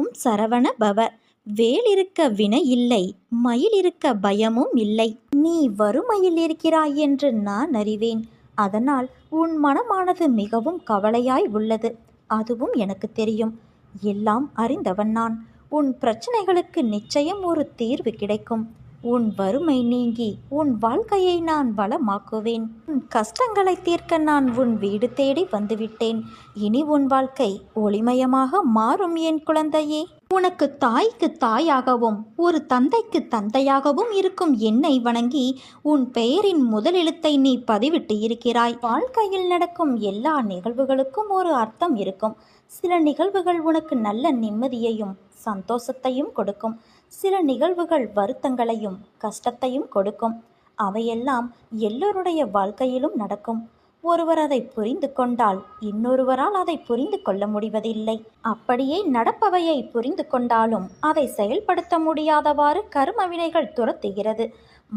ஓம் சரவண பவ. வேல் இருக்க வினை இல்லை, மயில் இருக்க பயமும் இல்லை. நீ வறுமையில் இருக்கிறாய் என்று நான் அறிவேன். அதனால் உன் மனமானது மிகவும் கவலையாய் உள்ளது. அதுவும் எனக்கு தெரியும். எல்லாம் அறிந்தவன் நான். உன் பிரச்சனைகளுக்கு நிச்சயம் ஒரு தீர்வு கிடைக்கும். உன் வறுமை நீங்கி உன் வாழ்க்கையை நான் வளமாக்குவேன். உன் கஷ்டங்களை தீர்க்க நான் உன் வீடு தேடி வந்துவிட்டேன். இனி உன் வாழ்க்கை ஒளிமயமாக மாறும் என் குழந்தையே. உனக்கு தாய்க்கு தாயாகவும் ஒரு தந்தைக்கு தந்தையாகவும் இருக்கும் என்னை வணங்கி உன் பெயரின் முதல் எழுத்தை நீ பதிவிட்டு இருக்கிறாய். வாழ்க்கையில் நடக்கும் எல்லா நிகழ்வுகளுக்கும் ஒரு அர்த்தம் இருக்கும். சில நிகழ்வுகள் உனக்கு நல்ல நிம்மதியையும் சந்தோஷத்தையும் கொடுக்கும். சில நிகழ்வுகள் வருத்தங்களையும் கஷ்டத்தையும் கொடுக்கும். அவையெல்லாம் எல்லோருடைய வாழ்க்கையிலும் நடக்கும். ஒருவர் அதை புரிந்து கொண்டால் இன்னொருவரால் அதை புரிந்து கொள்ள முடிவதில்லை. அப்படியே நடப்பவையை புரிந்து கொண்டாலும் அதை செயல்படுத்த முடியாதவாறு கர்ம வினைகள் துரத்துகிறது,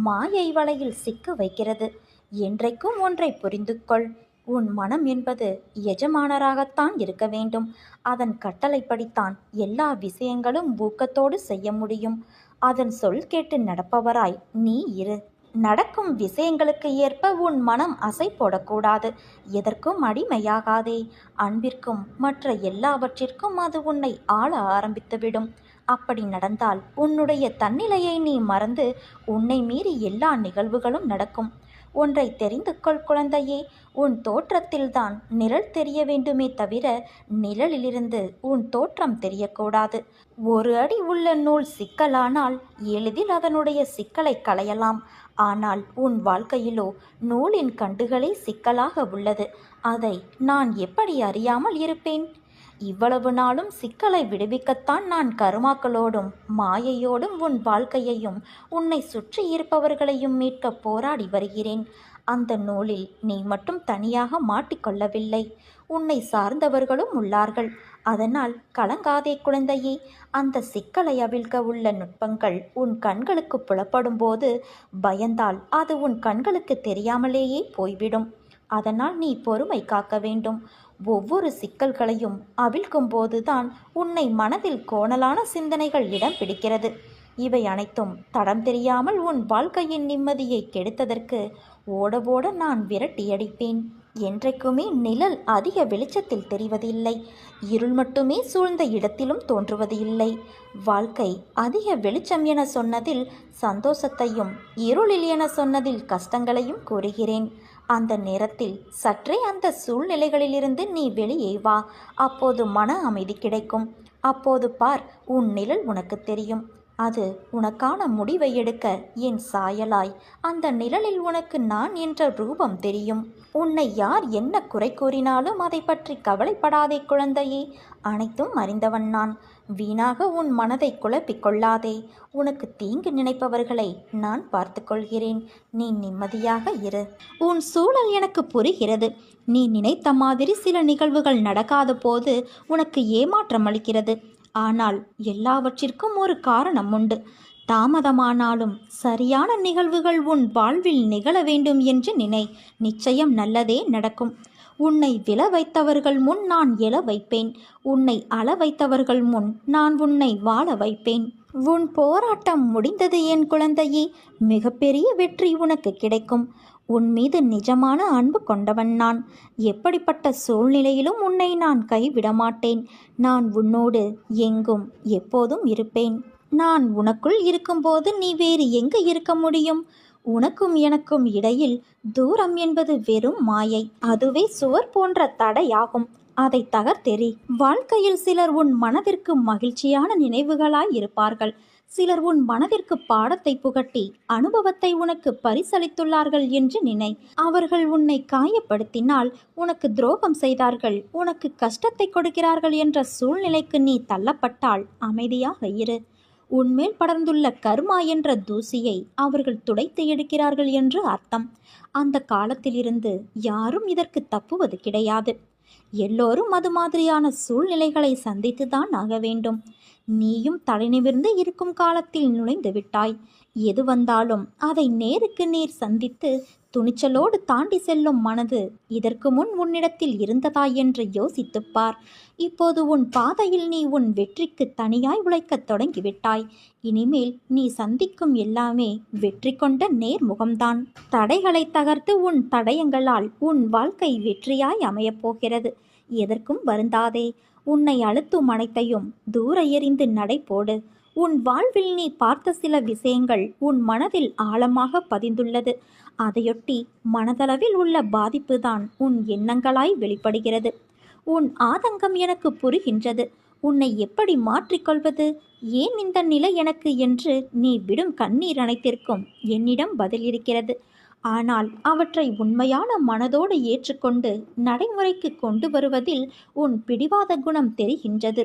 மாயை வலையில் சிக்க வைக்கிறது. என்றைக்கும் ஒன்றை புரிந்து கொள். உன் மனம் என்பது எஜமானராகத்தான் இருக்க வேண்டும். அதன் கட்டளைப்படித்தான் எல்லா விஷயங்களும் ஊக்கத்தோடு செய்ய முடியும். அதன் சொல் கேட்டு நடப்பவராய் நீ இரு. நடக்கும் விஷயங்களுக்கு ஏற்ப உன் மனம் அசை போடக்கூடாது. எதற்கும் அடிமையாகாதே. அன்பிற்கும் மற்ற எல்லாவற்றிற்கும் அது உன்னை ஆள ஆரம்பித்துவிடும். அப்படி நடந்தால் உன்னுடைய தன்னிலையை நீ மறந்து உன்னை மீறி எல்லா நிகழ்வுகளும் நடக்கும். ஒன்றை தெரிந்து கொள் குழந்தையே. உன் தோற்றத்தில்தான் நிழல் தெரிய வேண்டுமே தவிர நிழலிலிருந்து உன் தோற்றம் தெரியக்கூடாது. ஒரு அடி உள்ள நூல் சிக்கலானால் எளிதில் அதனுடைய சிக்கலை களையலாம். ஆனால் உன் வாழ்க்கையிலோ நூலின் கண்டுகளே சிக்கலாக உள்ளது. அதை நான் எப்படி அறியாமல் இருப்பேன்? இவ்வளவு நாளும் சிக்கலை விடுவிக்கத்தான் நான் கருமாக்களோடும் மாயையோடும் உன் வாழ்க்கையையும் உன்னை சுற்றி இருப்பவர்களையும் மீட்க போராடி வருகிறேன். அந்த நூலில் நீ மட்டும் தனியாக மாட்டிக்கொள்ளவில்லை. உன்னை சார்ந்தவர்களும் உள்ளார்கள். அதனால் கலங்காதே குழந்தையே. அந்த சிக்கலை அவிழ்க்க உள்ள நுட்பங்கள் உன் கண்களுக்கு புலப்படும் போது பயந்தால் அது உன் கண்களுக்கு தெரியாமலேயே போய்விடும். அதனால் நீ பொறுமை காக்க வேண்டும். ஒவ்வொரு சிக்கல்களையும் அவிழ்க்கும் போதுதான் உன்னை மனதில் கோணலான சிந்தனைகள் இடம் பிடிக்கிறது. இவை அனைத்தும் தடம் தெரியாமல் உன் வாழ்க்கையின் நிம்மதியை கெடுத்ததற்கு ஓட ஓட நான் விரட்டியடிப்பேன். என்றைக்குமே நிழல் அதிக வெளிச்சத்தில் தெரிவதில்லை. இருள் மட்டுமே சூழ்ந்த இடத்திலும் தோன்றுவது இல்லை. வாழ்க்கை அதிக வெளிச்சம் என சொன்னதில் சந்தோஷத்தையும், இருளில் என சொன்னதில் கஷ்டங்களையும் கூறுகிறேன். அந்த நேரத்தில் சற்றே அந்த சூழ்நிலைகளிலிருந்து நீ வெளியே வா. அப்போது மன அமைதி கிடைக்கும். அப்போது பார், உன் நிழல் உனக்கு தெரியும். அது உனக்கான முடிவை எடுக்க என் சாயலாய் அந்த நிழலில் உனக்கு நான் என்ற ரூபம் தெரியும். உன்னை யார் என்ன குறை கூறினாலும் அதை பற்றி கவலைப்படாதே குழந்தையே. அனைத்தும் அறிந்தவன் நான். வீணாக உன் மனதை குழப்பிக் கொள்ளாதே. உனக்கு தீங்கு நினைப்பவர்களை நான் பார்த்து கொள்கிறேன். நீ நிம்மதியாக இரு. உன் சூழல் எனக்கு புரிகிறது. நீ நினைத்த மாதிரி சில நிகழ்வுகள் நடக்காத போது உனக்கு ஏமாற்றம் அளிக்கிறது. ஆனால் எல்லாவற்றிற்கும் ஒரு காரணம் உண்டு. தாமதமானாலும் சரியான நிகழ்வுகள் உன் வாழ்வில் நிகழ வேண்டும் என்று நினை. நிச்சயம் நல்லதே நடக்கும். உன்னை விழ வைத்தவர்கள் முன் நான் எழ வைப்பேன். உன்னை அழ வைத்தவர்கள் முன் நான் உன்னை வாழ வைப்பேன். உன் போராட்டம் முடிந்தது என் குழந்தையே. மிகப்பெரிய வெற்றி உனக்கு கிடைக்கும். உன் மீது நிஜமான அன்பு கொண்டவன் நான். எப்படிப்பட்ட சூழ்நிலையிலும் உன்னை நான் கைவிட மாட்டேன். நான் உன்னோடு எங்கும் எப்போதும் இருப்பேன். நான் உனக்குள் இருக்கும்போது நீ வேறு எங்கு இருக்க முடியும்? உனக்கும் எனக்கும் இடையில் தூரம் என்பது வெறும் மாயை. அதுவே சுவர் போன்ற தடையாகும். அதை தகர்த்தெறி. வாழ்க்கையில் சிலர் உன் மனதிற்கு மகிழ்ச்சியான நினைவுகளாய் இருப்பார்கள். சிலர் உன் மனதிற்கு பாடத்தை புகட்டி அனுபவத்தை உனக்கு பரிசளித்துள்ளார்கள் என்று நினை. அவர்கள் உன்னை காயப்படுத்தினால், உனக்கு துரோகம் செய்தார்கள், உனக்கு கஷ்டத்தை கொடுக்கிறார்கள் என்ற சூழ்நிலைக்கு நீ தள்ளப்பட்டால் அமைதியாக இரு. உன்மேல் படர்ந்துள்ள கர்மா என்ற தூசியை அவர்கள் துடைத்து எடுக்கிறார்கள் என்று அர்த்தம். அந்த காலத்திலிருந்து யாரும் இதற்கு தப்புவது கிடையாது. எல்லோரும் அது மாதிரியான சூழ்நிலைகளை சந்தித்துதான் ஆக வேண்டும். நீயும் தலைநிமிர்ந்து இருக்கும் காலத்தில் நுழைந்து விட்டாய். எது வந்தாலும் அதை நேருக்கு நேர் சந்தித்து துணிச்சலோடு தாண்டி செல்லும் மனது இதற்கு முன் உன்னிடத்தில் இருந்ததா என்று யோசித்துப்பார். இப்போது உன் பாதையில் நீ உன் வெற்றிக்கு தனியாய் உழைக்கத் தொடங்கிவிட்டாய். இனிமேல் நீ சந்திக்கும் எல்லாமே வெற்றி கொண்ட நேர்முகம்தான். தடைகளை தகர்த்து உன் தடயங்களால் உன் வாழ்க்கை வெற்றியாய் அமையப் போகிறது. எதற்கும் வருந்தாதே. உன்னை அழுத்தும் அனைத்தையும் தூர எறிந்து நடைபோடு. உன் வாழ்வில் நீ பார்த்த சில விஷயங்கள் உன் மனதில் ஆழமாக பதிந்துள்ளது. அதையொட்டி மனதளவில் உள்ள பாதிப்புதான் உன் எண்ணங்களாய் வெளிப்படுகிறது. உன் ஆதங்கம் எனக்கு புரிகின்றது. உன்னை எப்படி மாற்றிக்கொள்வது, ஏன் இந்த நிலை எனக்கு என்று நீ விடும் கண்ணீர் அனைத்திற்கும் என்னிடம் பதில் இருக்கிறது. ஆனால் அவற்றை உண்மையான மனதோடு ஏற்றுக்கொண்டு நடைமுறைக்கு கொண்டு வருவதில் உன் பிடிவாத குணம் தெரிகின்றது.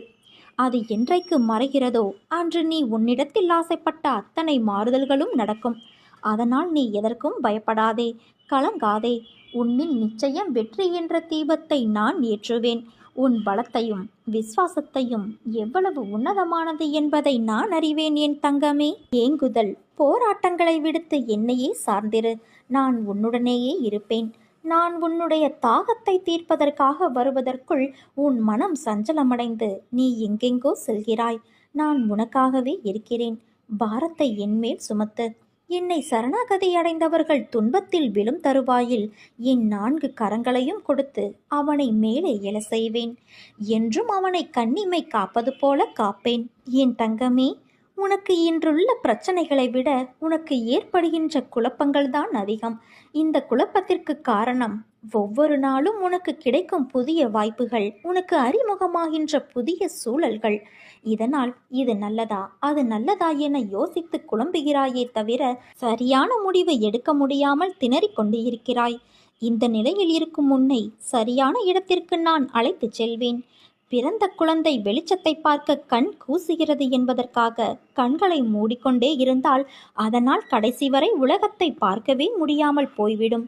அது என்றைக்கு மறைகிறதோ அன்று நீ உன்னிடத்தில் ஆசைப்பட்ட அத்தனை மாறுதல்களும் நடக்கும். அதனால் நீ எதற்கும் பயப்படாதே, கலங்காதே. உன்னில் நிச்சயம் வெற்றி என்ற தீபத்தை நான் ஏற்றுவேன். உன் பலத்தையும் விசுவாசத்தையும் எவ்வளவு உன்னதமானது என்பதை நான் அறிவேன் என் தங்கமே. ஏங்குதல், போராட்டங்களை விடுத்து என்னையே சார்ந்திரு. நான் உன்னுடனேயே இருப்பேன். நான் உன்னுடைய தாகத்தை தீர்ப்பதற்காக வருவதற்குள் உன் மனம் சஞ்சலமடைந்து நீ எங்கெங்கோ செல்கிறாய். நான் உனக்காகவே இருக்கிறேன். பாரத்தை என்மேல் சுமத்து. என்னை சரணாகதி அடைந்தவர்கள் துன்பத்தில் விழும் தருவாயில் என் 4 கரங்களையும் கொடுத்து அவனை மேலே எழ செய்வேன். என்றும் அவனை கண்ணிமை காப்பது போல காப்பேன். என் தங்கமே, உனக்கு இன்றுள்ள பிரச்சனைகளை விட உனக்கு ஏற்படுகின்ற குழப்பங்கள்தான் அதிகம். இந்த குழப்பத்திற்கு காரணம் ஒவ்வொரு நாளும் உனக்கு கிடைக்கும் புதிய வாய்ப்புகள், உனக்கு அறிமுகமாகின்ற புதிய சூழல்கள். இதனால் இது நல்லதா அது நல்லதா என யோசித்து குழம்புகிறாயே தவிர சரியான முடிவு எடுக்க முடியாமல் திணறிக் கொண்டு இருக்கிறாய். இந்த நிலையில் இருக்கும் உன்னை சரியான இடத்திற்கு நான் அழைத்து செல்வேன். பிறந்த குழந்தை வெளிச்சத்தை பார்க்க கண் கூசுகிறது என்பதற்காக கண்களை மூடிக்கொண்டே இருந்தால் அதனால் கடைசி வரை உலகத்தை பார்க்கவே முடியாமல் போய்விடும்.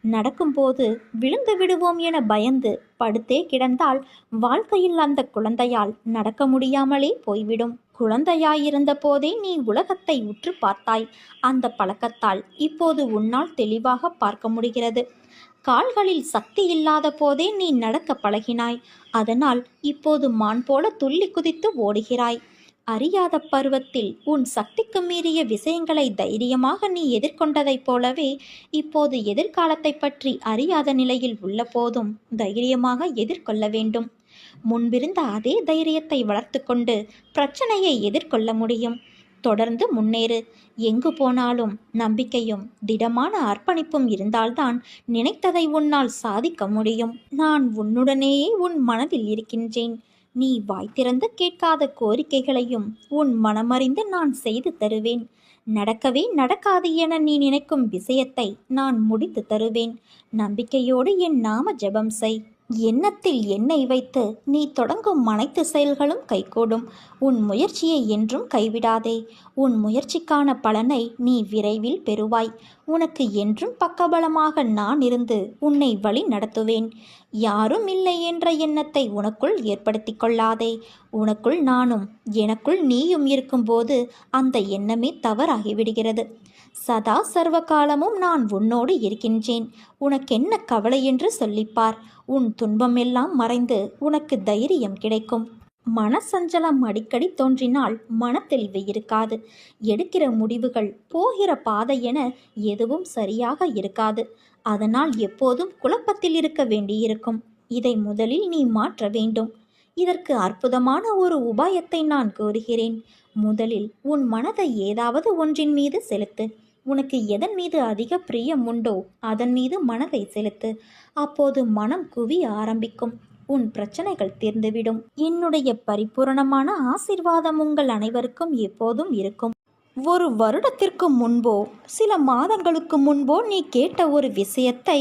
நடக்கும்போது விழுந்து விடுவோம் என பயந்து படுத்தே கிடந்தால் வாழ்க்கையில் அந்த குழந்தையால் நடக்க முடியாமலே போய்விடும். குழந்தையாயிருந்த போதே நீ உலகத்தை உற்று பார்த்தாய். அந்த பழக்கத்தால் இப்போது உன்னால் தெளிவாக பார்க்க முடிகிறது. கால்களில் சக்தி இல்லாத போதே நீ நடக்க பழகினாய். அதனால் இப்போது மான் போல துள்ளி குதித்து ஓடுகிறாய். அறியாத பருவத்தில் உன் சக்திக்கு மீறிய விஷயங்களை தைரியமாக நீ எதிர்கொண்டதைப் போலவே இப்போது எதிர்காலத்தை பற்றி அறியாத நிலையில் உள்ள போதும் தைரியமாக எதிர்கொள்ள வேண்டும். முன்பிருந்த அதே தைரியத்தை வளர்த்து கொண்டு பிரச்சனையை எதிர்கொள்ள முடியும். தொடர்ந்து முன்னேறு. எங்கு போனாலும் நம்பிக்கையும் திடமான அர்ப்பணிப்பும் இருந்தால்தான் நினைத்ததை உன்னால் சாதிக்க முடியும். நான் உன்னுடனேயே உன் மனதில் இருக்கின்றேன். நீ வாய் திறந்து கேட்காத கோரிக்கைகளையும் உன் மனமறிந்து நான் செய்து தருவேன். நடக்கவே நடக்காது என நீ நினைக்கும் விஷயத்தை நான் முடித்து தருவேன். நம்பிக்கையோடு என் நாம ஜெபம் செய். எண்ணத்தில் எண்ணெய் வைத்து நீ தொடங்கும் அனைத்து செயல்களும் கைகூடும். உன் முயற்சியை என்றும் கைவிடாதே. உன் முயற்சிக்கான பலனை நீ விரைவில் பெறுவாய். உனக்கு என்றும் பக்கபலமாக நான் இருந்து உன்னை வழி நடத்துவேன். யாரும் இல்லை என்ற எண்ணத்தை உனக்குள் ஏற்படுத்தி கொள்ளாதே. உனக்குள் நானும் எனக்குள் நீயும் இருக்கும்போது அந்த எண்ணமே தவறாகிவிடுகிறது. சதா சர்வ காலமும் நான் உன்னோடு இருக்கின்றேன். உனக்கென்ன கவலை என்று சொல்லிப்பார். உன் துன்பம் எல்லாம் மறைந்து உனக்கு தைரியம் கிடைக்கும். மனசஞ்சலம் அடிக்கடி தோன்றினால் மனத்தெளிவு இருக்காது. எடுக்கிற முடிவுகள், போகிற பாதை என எதுவும் சரியாக இருக்காது. அதனால் எப்போதும் குழப்பத்தில் இருக்க வேண்டியிருக்கும். இதை முதலில் நீ மாற்ற வேண்டும். இதற்கு அற்புதமான ஒரு உபாயத்தை நான் கூறுகிறேன். முதலில் உன் மனதை ஏதாவது ஒன்றின் மீது செலுத்து. உனக்கு எதன் மீது அதிக பிரியம் உண்டோ அதன் மீது மனதை செலுத்து. அப்போது மனம் குவிய ஆரம்பிக்கும். உன் பிரச்சனைகள் தீர்ந்துவிடும். என்னுடைய பரிபூரணமான ஆசீர்வாதம் உங்கள் அனைவருக்கும் எப்போதும் இருக்கும். ஒரு வருடத்திற்கு முன்போ சில மாதங்களுக்கு முன்போ நீ கேட்ட ஒரு விஷயத்தை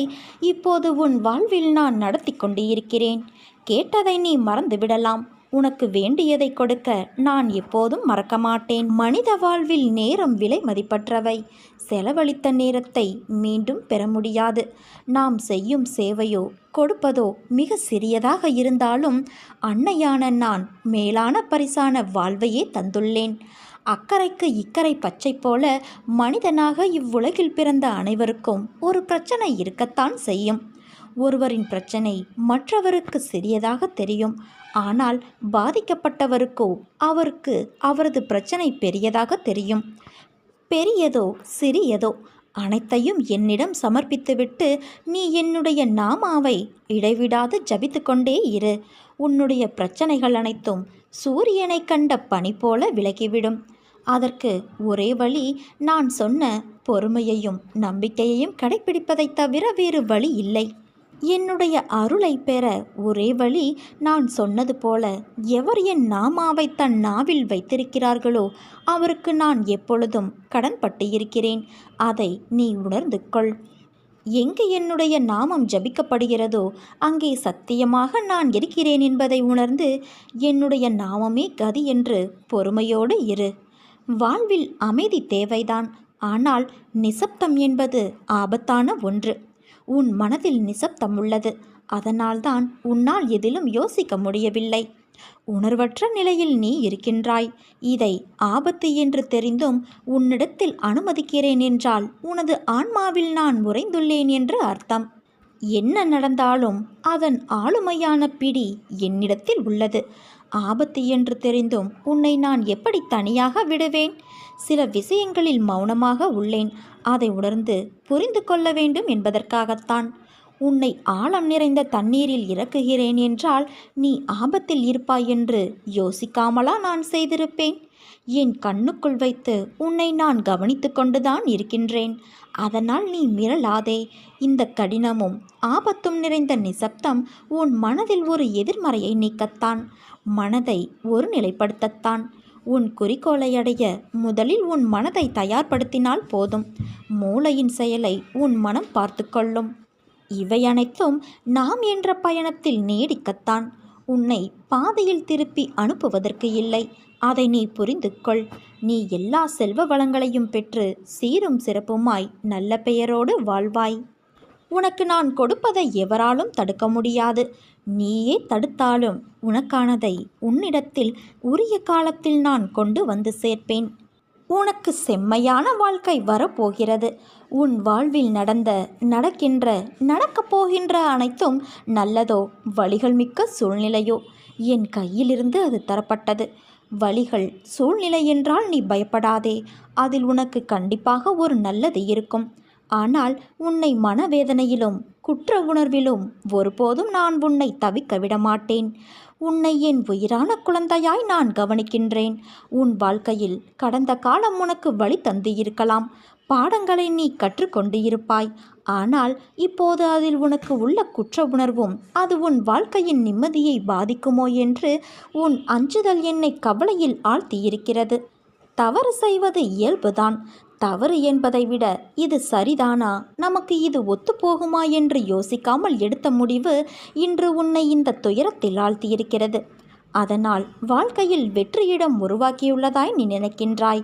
இப்போது உன் வாழ்வில் நான் நடத்தி கொண்டு இருக்கிறேன். கேட்டதை நீ மறந்துவிடலாம். உனக்கு வேண்டியதை கொடுக்க நான் எப்போதும் மறக்க மாட்டேன். மனித வாழ்வில் நேரம் விலை மதிப்பற்றவை. செலவழித்த நேரத்தை மீண்டும் பெற முடியாது. நாம் செய்யும் சேவையோ கொடுப்பதோ மிக சிறியதாக இருந்தாலும் அன்னையான நான் மேலான பரிசான வாழ்வையே தந்துள்ளேன். அக்கறைக்கு இக்கரை பச்சை போல மனிதனாக இவ்வுலகில் பிறந்த அனைவருக்கும் ஒரு பிரச்சனை இருக்கத்தான் செய்யும். ஒருவரின் பிரச்சனை மற்றவருக்கு சிறியதாக தெரியும். ஆனால் பாதிக்கப்பட்டவருக்கோ அவருக்கு அவரது பிரச்சனை பெரியதாக தெரியும். பெரியதோ சிறியதோ அனைத்தையும் என்னிடம் சமர்ப்பித்துவிட்டு நீ என்னுடைய நாமாவை இடைவிடாது ஜபித்து கொண்டே இரு. உன்னுடைய பிரச்சனைகள் அனைத்தும் சூரியனை கண்ட பனி போல விலகிவிடும். அதற்கு ஒரே வழி நான் சொன்ன பொறுமையையும் நம்பிக்கையையும் கடைப்பிடிப்பதைத் தவிர வேறு வழி இல்லை. என்னுடைய அருளை பெற ஒரே வழி நான் சொன்னது போல எவர் என் நாமாவை தன் நாவில் வைத்திருக்கிறார்களோ அவருக்கு நான் எப்பொழுதும் கடன்பட்டு இருக்கிறேன். அதை நீ உணர்ந்து கொள். எங்கு என்னுடைய நாமம் ஜபிக்கப்படுகிறதோ அங்கே சத்தியமாக நான் இருக்கிறேன் என்பதை உணர்ந்து என்னுடைய நாமமே கதி என்று பொறுமையோடு இரு. வாழ்வில் அமைதி தேவைதான். ஆனால் நிசப்தம் என்பது ஆபத்தான ஒன்று. உன் மனதில் நிசப்தம் உள்ளது. அதனால்தான் உன்னால் எதிலும் யோசிக்க முடியவில்லை. உணர்வற்ற நிலையில் நீ இருக்கின்றாய். இதை ஆபத்து என்று தெரிந்தும் உன்னிடத்தில் அனுமதிக்கிறேன் என்றால் உனது ஆன்மாவில் நான் உறைந்துள்ளேன் என்று அர்த்தம். என்ன நடந்தாலும் அதன் ஆளுமையான பிடி என்னிடத்தில் உள்ளது. ஆபத்து என்று தெரிந்தும் உன்னை நான் எப்படி தனியாக விடுவேன்? சில விஷயங்களில் மௌனமாக உள்ளேன். அதை உணர்ந்து புரிந்து கொள்ள வேண்டும் என்பதற்காகத்தான். உன்னை ஆழம் நிறைந்த தண்ணீரில் இறக்குகிறேன் என்றால் நீ ஆபத்தில் இருப்பாய் என்று யோசிக்காமலா நான் செய்திருப்பேன்? என் கண்ணுக்குள் வைத்து உன்னை நான் கவனித்து கொண்டுதான் இருக்கின்றேன். அதனால் நீ மிரளாதே. இந்த கடினமும் ஆபத்தும் நிறைந்த நிசப்தம் உன் மனதில் ஒரு எதிர்மறையை நீக்கத்தான், மனதை ஒரு நிலைப்படுத்தத்தான். உன் குறிக்கோளை அடைய முதலில் உன் மனதை தயார்படுத்தினால் போதும். மூளையின் செயலை உன் மனம் பார்த்து கொள்ளும். இவை அனைத்தும் நாம் என்ற பயணத்தில் நீடிக்கத்தான், உன்னை பாதையில் திருப்பி அனுப்புவதற்கு இல்லை. அதை நீ புரிந்து கொள். நீ எல்லா செல்வ வளங்களையும் பெற்று சீரும் சிறப்புமாய் நல்ல பெயரோடு வாழ்வாய். உனக்கு நான் கொடுப்பதை எவராலும் தடுக்க முடியாது. நீயே தடுத்தாலும் உனக்கானதை உன்னிடத்தில் உரிய காலத்தில் நான் கொண்டு வந்து சேர்ப்பேன். உனக்கு செம்மையான வாழ்க்கை வரப்போகிறது. உன் வாழ்வில் நடக்கின்ற நடக்கப் போகின்ற அனைத்தும் நல்லதோ வழிகள் மிக்க சூழ்நிலையோ என் கையிலிருந்து அது தரப்பட்டது. வழிகள் சூழ்நிலை என்றால் நீ பயப்படாதே. அதில் உனக்கு கண்டிப்பாக ஒரு நல்லது இருக்கும். ஆனால் உன்னை மனவேதனையிலும் குற்ற உணர்விலும் ஒருபோதும் நான் உன்னை தவிக்க விடமாட்டேன். உன்னை என் உயிரான குழந்தையாய் நான் கவனிக்கின்றேன். உன் வாழ்க்கையில் கடந்த காலம் உனக்கு வழி தந்து இருக்கலாம். பாடங்களை நீ கற்றுக்கொண்டு இருப்பாய். ஆனால் இப்போது அதில் உனக்கு உள்ள குற்ற உணர்வும் அது உன் வாழ்க்கையின் நிம்மதியை பாதிக்குமோ என்று உன் அஞ்சுதல் என்னை கவலையில் ஆழ்த்தியிருக்கிறது. தவறு செய்வது இயல்புதான். தவறு என்பதை விட இது சரிதானா, நமக்கு இது ஒத்துப்போகுமா என்று யோசிக்காமல் எடுத்த முடிவு இன்று உன்னை இந்த துயரத்தில் ஆழ்த்தியிருக்கிறது. அதனால் வாழ்க்கையில் வெற்றியிடம் உருவாக்கியுள்ளதாய் நீ நினைக்கின்றாய்.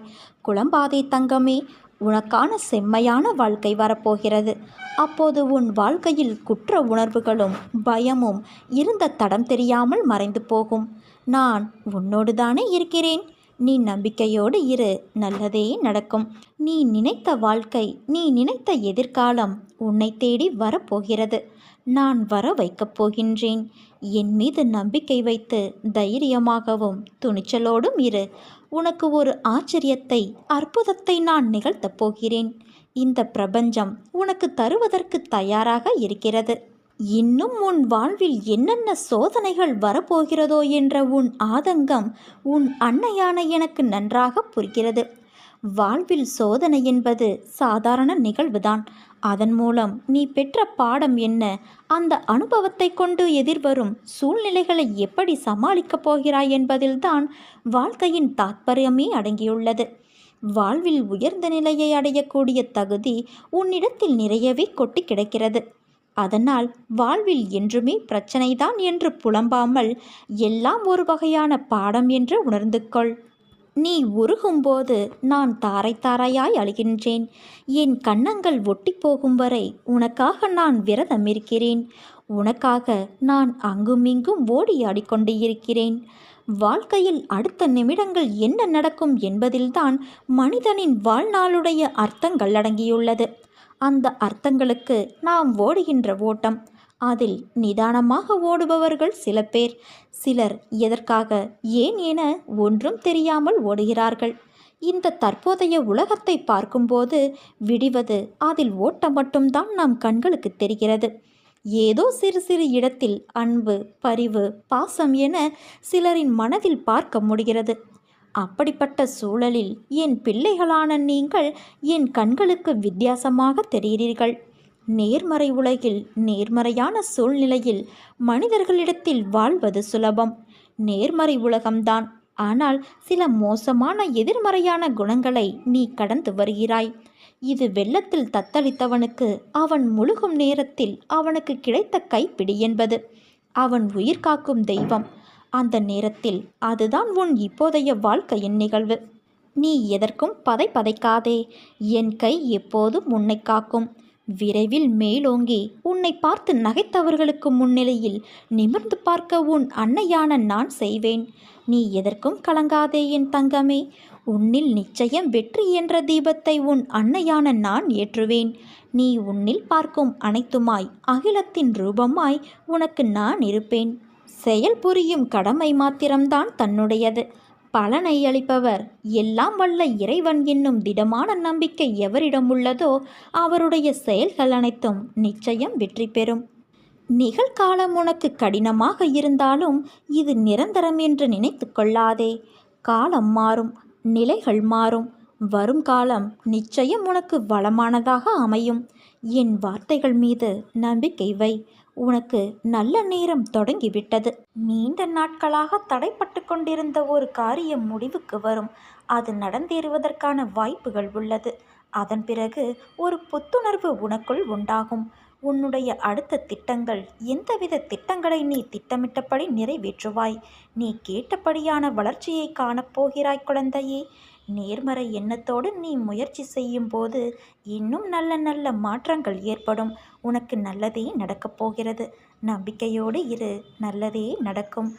குழம்பாதே தங்கமே. உனக்கான செம்மையான வாழ்க்கை வரப்போகிறது. அப்போது உன் வாழ்க்கையில் குற்ற உணர்வுகளும் பயமும் இருந்த தடம் தெரியாமல் மறைந்து போகும். நான் உன்னோடு தானே இருக்கிறேன். நீ நம்பிக்கையோடு இரு. நல்லதே நடக்கும். நீ நினைத்த வாழ்க்கை, நீ நினைத்த எதிர்காலம் உன்னை தேடி வரப்போகிறது. நான் வர வைக்கப் போகின்றேன். என் மீது நம்பிக்கை வைத்து தைரியமாகவும் துணிச்சலோடும் இரு. உனக்கு ஒரு ஆச்சரியத்தை, அற்புதத்தை நான் நிகழ்த்தப் போகிறேன். இந்த பிரபஞ்சம் உனக்கு தருவதற்கு தயாராக இருக்கிறது. இன்னும் உன் வாழ்வில் என்னென்ன சோதனைகள் வரப்போகிறதோ என்ற உன் ஆதங்கம் உன் அன்னையான எனக்கு நன்றாக புரிகிறது. வாழ்வில் சோதனை என்பது சாதாரண நிகழ்வுதான். அதன் மூலம் நீ பெற்ற பாடம் என்ன, அந்த அனுபவத்தை கொண்டு எதிர்வரும் சூழ்நிலைகளை எப்படி சமாளிக்கப் போகிறாய் என்பதில்தான் வாழ்க்கையின் தாத்பரியமே அடங்கியுள்ளது. வாழ்வில் உயர்ந்த நிலையை அடையக்கூடிய தகுதி உன்னிடத்தில் நிறையவே கொட்டி கிடக்கிறது. அதனால் வாழ்வில் என்றுமே பிரச்சனைதான் என்று புலம்பாமல் எல்லாம் ஒரு வகையான பாடம் என்று உணர்ந்து கொள். நீ உருகும்போது நான் தாரை தாரையாய் அழுகின்றேன். என் கன்னங்கள் ஒட்டி போகும் வரை உனக்காக நான் விரதம் இருக்கிறேன். உனக்காக நான் அங்குமிங்கும் ஓடி ஆடிக்கொண்டு இருக்கிறேன். வாழ்க்கையில் அடுத்த நிமிடங்கள் என்ன நடக்கும் என்பதில்தான் மனிதனின் வாழ்நாளுடைய அர்த்தங்கள் அடங்கியுள்ளது. அந்த அர்த்தங்களுக்கு நாம் ஓடுகின்ற ஓட்டம். அதில் நிதானமாக ஓடுபவர்கள் சில பேர். சிலர் எதற்காக, ஏன் என ஒன்றும் தெரியாமல் ஓடுகிறார்கள். இந்த தற்போதைய உலகத்தை பார்க்கும்போது விடிவது அதில் ஓட்டம் மட்டும்தான் நம் கண்களுக்கு தெரிகிறது. ஏதோ சிறு சிறு இடத்தில் அன்பு, பரிவு, பாசம் என சிலரின் மனதில் பார்க்க முடிகிறது. அப்படிப்பட்ட சூழலில் என் பிள்ளைகளான நீங்கள் என் கண்களுக்கு வித்தியாசமாக தெரிகிறீர்கள். நேர்மறை உலகில், நேர்மறையான சூழ்நிலையில் மனிதர்களிடத்தில் வாழ்வது சுலபம். நேர்மறை உலகம்தான். ஆனால் சில மோசமான எதிர்மறையான குணங்களை நீ கடந்து வருகிறாய். இது வெள்ளத்தில் தத்தளித்தவனுக்கு அவன் முழுகும் நேரத்தில் அவனுக்கு கிடைத்த கைப்பிடி என்பது அவன் உயிர் காக்கும் தெய்வம். அந்த நேரத்தில் அதுதான் உன் இப்போதைய வாழ்க்கையின் நிகழ்வு. நீ எதற்கும் பதைக்காதே. என் கை எப்போதும் உன்னை காக்கும். விரைவில் மேலோங்கி உன்னை பார்த்து நகைத்தவர்களுக்கு முன்னிலையில் நிமிர்ந்து பார்க்க உன் அன்னையான நான் செய்வேன். நீ எதற்கும் கலங்காதே என் தங்கமே. உன்னில் நிச்சயம் வெற்றி என்ற தீபத்தை உன் அன்னையான நான் ஏற்றுவேன். நீ உன்னில் பார்க்கும் அனைத்துமாய், அகிலத்தின் ரூபமாய் உனக்கு நான் இருப்பேன். செயல் புரியும் கடமை மாத்திரம்தான் தன்னுடையது. பலனை அளிப்பவர் எல்லாம் வல்ல இறைவன் என்னும் திடமான நம்பிக்கை எவரிடம் உள்ளதோ அவருடைய செயல்கள் அனைத்தும் நிச்சயம் வெற்றி பெறும். நிகழ்காலம் உனக்கு கடினமாக இருந்தாலும் இது நிரந்தரம் என்று நினைத்து கொள்ளாதே. காலம் மாறும், நிலைகள் மாறும். வரும் காலம் நிச்சயம் உனக்கு வளமானதாக அமையும். என் வார்த்தைகள் மீது நம்பிக்கை வை. உனக்கு நல்ல நேரம் தொடங்கிவிட்டது. நீண்ட நாட்களாக தடைப்பட்டு கொண்டிருந்த ஒரு காரியம் முடிவுக்கு வரும். அது நடந்தேறுவதற்கான வாய்ப்புகள் உள்ளது. அதன் பிறகு ஒரு புத்துணர்வு உனக்குள் உண்டாகும். உன்னுடைய அடுத்த திட்டங்கள், எந்தவித திட்டங்களை நீ திட்டமிட்டபடி நிறைவேற்றுவாய். நீ கேட்டபடியான வளர்ச்சியை காணப்போகிறாய் குழந்தையே. நேர்மறை எண்ணத்தோடு நீ முயற்சி செய்யும் போது இன்னும் நல்ல நல்ல மாற்றங்கள் ஏற்படும். உனக்கு நல்லதே நடக்கப் போகிறது. நம்பிக்கையோடு இரு, நல்லதே நடக்கும்.